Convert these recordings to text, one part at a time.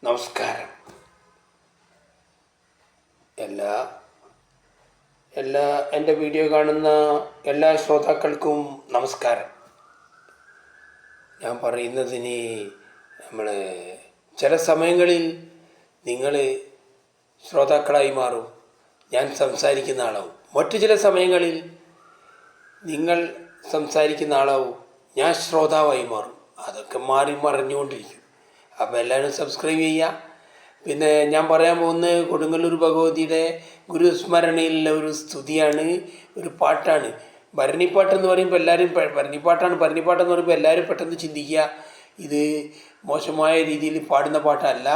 നമസ്കാരം. എല്ലാ എല്ലാ എൻ്റെ വീഡിയോ കാണുന്ന എല്ലാ ശ്രോതാക്കൾക്കും നമസ്കാരം. ഞാൻ പറയുന്നതിന് നമ്മൾ ചില സമയങ്ങളിൽ നിങ്ങൾ ശ്രോതാക്കളായി മാറും, ഞാൻ സംസാരിക്കുന്ന ആളാവും. മറ്റു ചില സമയങ്ങളിൽ നിങ്ങൾ സംസാരിക്കുന്ന ആളാവും, ഞാൻ ശ്രോതാവായി മാറും. അതൊക്കെ മാറി മറിഞ്ഞുകൊണ്ടിരിക്കും. അപ്പോൾ എല്ലാവരും സബ്സ്ക്രൈബ് ചെയ്യുക. പിന്നെ ഞാൻ പറയാൻ പോകുന്നത് കൊടുങ്ങല്ലൂർ ഭഗവതിയുടെ ഗുരുസ്മരണയിലുള്ള ഒരു സ്തുതിയാണ്, ഒരു പാട്ടാണ്. ഭരണിപ്പാട്ടെന്ന് പറയുമ്പോൾ എല്ലാവരും ഭരണിപ്പാട്ടെന്ന് പറയുമ്പോൾ എല്ലാവരും പെട്ടെന്ന് ചിന്തിക്കുക ഇത് മോശമായ രീതിയിൽ പാടുന്ന പാട്ടല്ല,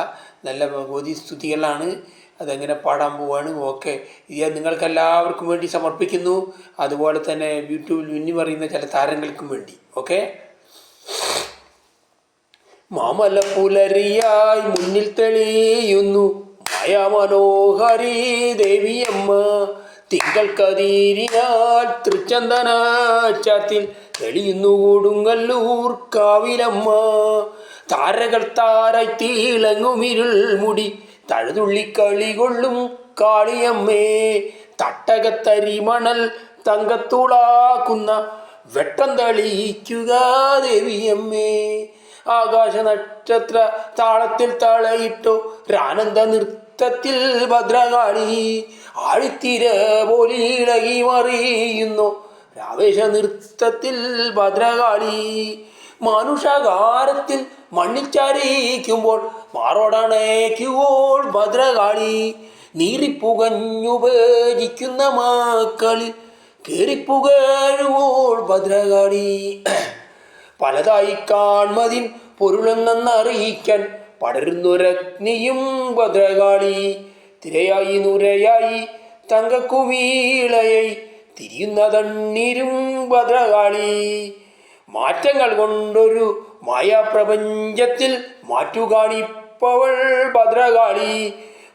നല്ല ഭഗവതി സ്തുതികളാണ്. അതെങ്ങനെ പാടാൻ പോവാണ്. ഓക്കെ, ഇത് നിങ്ങൾക്കെല്ലാവർക്കും വേണ്ടി സമർപ്പിക്കുന്നു. അതുപോലെ തന്നെ യൂട്യൂബിൽ മിന്നി പറയുന്ന ചില താരങ്ങൾക്കും വേണ്ടി. ഓക്കെ. മാമല പുലരിയായി മുന്നിൽ തെളിയുന്നു മായാമനോഹരി ദേവിയമ്മ. തിങ്കൾ കതിരിനാൽ തൃച്ചന്ദന ചാത്തിൽ തെളിയുന്നു കൊടുങ്ങല്ലൂർ കാവിലമ്മ. താരകൾ താരായി തിളങ്ങുമിരുൾ മുടി തഴുതുള്ളിക്കളി കൊള്ളും കാളിയമ്മേ. തട്ടകത്തരിമണൽ തങ്കത്തുളാക്കുന്ന വെട്ടം തെളിയിക്കുക ദേവിയമ്മേ. ആകാശ നക്ഷത്ര താളത്തിൽ തളയിട്ടു ആനന്ദ നൃത്തത്തിൽ ഭദ്രകാളി. ആഴിത്തിര പോലെ ഇളകി മറിയുന്നു ആവേശ നൃത്തത്തിൽ ഭദ്രകാളി. മാനുഷകാരത്തിൽ മണ്ണിൽ ചരിക്കുമ്പോൾ മാറോടണയ്ക്കുമ്പോൾ ഭദ്രകാളി. നീറിപ്പുകഞ്ഞുപേജിക്കുന്ന മക്കളിൽ കേറിപ്പുകഴുമ്പോൾ ഭദ്രകാളി. പലതായി കാൺമതിൻ പൊരുളെന്നറിയിക്കാൻ പടരുന്നൊരഗ്നിയും ഭദ്രകാളി. തിരയായി നുരയായി തങ്കക്കുമീളയായി തിരിയുന്ന തണ്ണീരും ഭദ്രകാളി. മാറ്റങ്ങൾ കൊണ്ടൊരു മായാപ്രപഞ്ചത്തിൽ മാറ്റുകാണിപ്പവൾ ഭദ്രകാളി.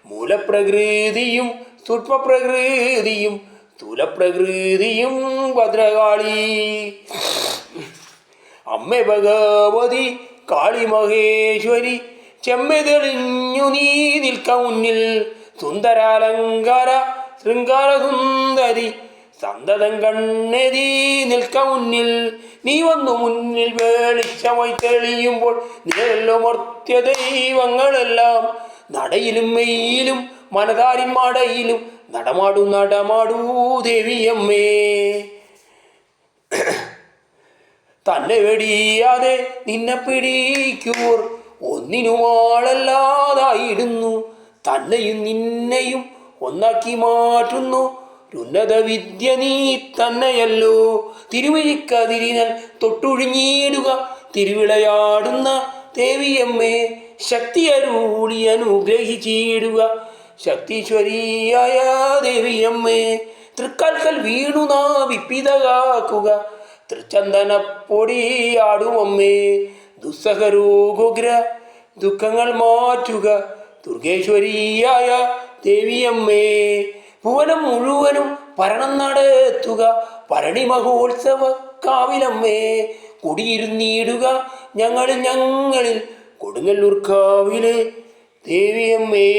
മൂലപ്രകൃതിയും സൂക്ഷ്മപ്രകൃതിയും സ്ഥൂലപ്രകൃതിയും ഭദ്രകാളി. അമ്മ ഭഗവതി കാളി മഹേശ്വരി ചെമ്മ തെളിഞ്ഞു നീ നിൽക്ക മുന്നിൽ. സുന്ദരാലങ്കാര ശൃംഗാര സുന്ദരി സന്തതം കണ്ണെതി നിൽക്ക മുന്നിൽ. നീ വന്നു മുന്നിൽ വെളിച്ചമായി തെളിയുമ്പോൾ നിലയല്ലോ മർത്യ ദൈവങ്ങളെല്ലാം. നടയിലും മെയ്യിലും മനതാരിമാടയിലും നടമാടൂ നടമാടൂ ദേവിയമ്മേ. തന്നെ വെടിയാതെ നിന്നെ പിടിക്കുവോർ ഒന്നിനുമാളല്ലാതായിടുന്നു. തന്നെയും നിന്നെയും ഒന്നാക്കി മാറ്റുന്നു ഉന്നത വിദ്യ നീ തന്നെയല്ലോ. തിരുവഴിക്കതിരിനാൽ തൊട്ടുഴിഞ്ഞിടുക തിരുവിളയാടുന്ന ദേവിയമ്മേ. ശക്തി അരുളി അനുഗ്രഹിച്ചിടുക ശക്തീശ്വരിയായ ദേവിയമ്മേ. തൃക്കാൽക്കൽ വീണു നാ വിപ്പിത കാക്കുക തൃച്ചന്ദനപ്പൊടിയാടുമമ്മേ. ദുസ്സഹരോഗ്ര ദുഃഖങ്ങൾ മാറ്റുക ദുർഗേശ്വരിയായ ദേവിയമ്മേ. ഭുവനം മുഴുവനും ഭരണം നടത്തുക ഭരണി മഹോത്സവ കാവിലമ്മേ. കുടിയിരുന്നിടുക ഞങ്ങളിൽ കൊടുങ്ങല്ലൂർ കാവിലെ ദേവിയമ്മേ.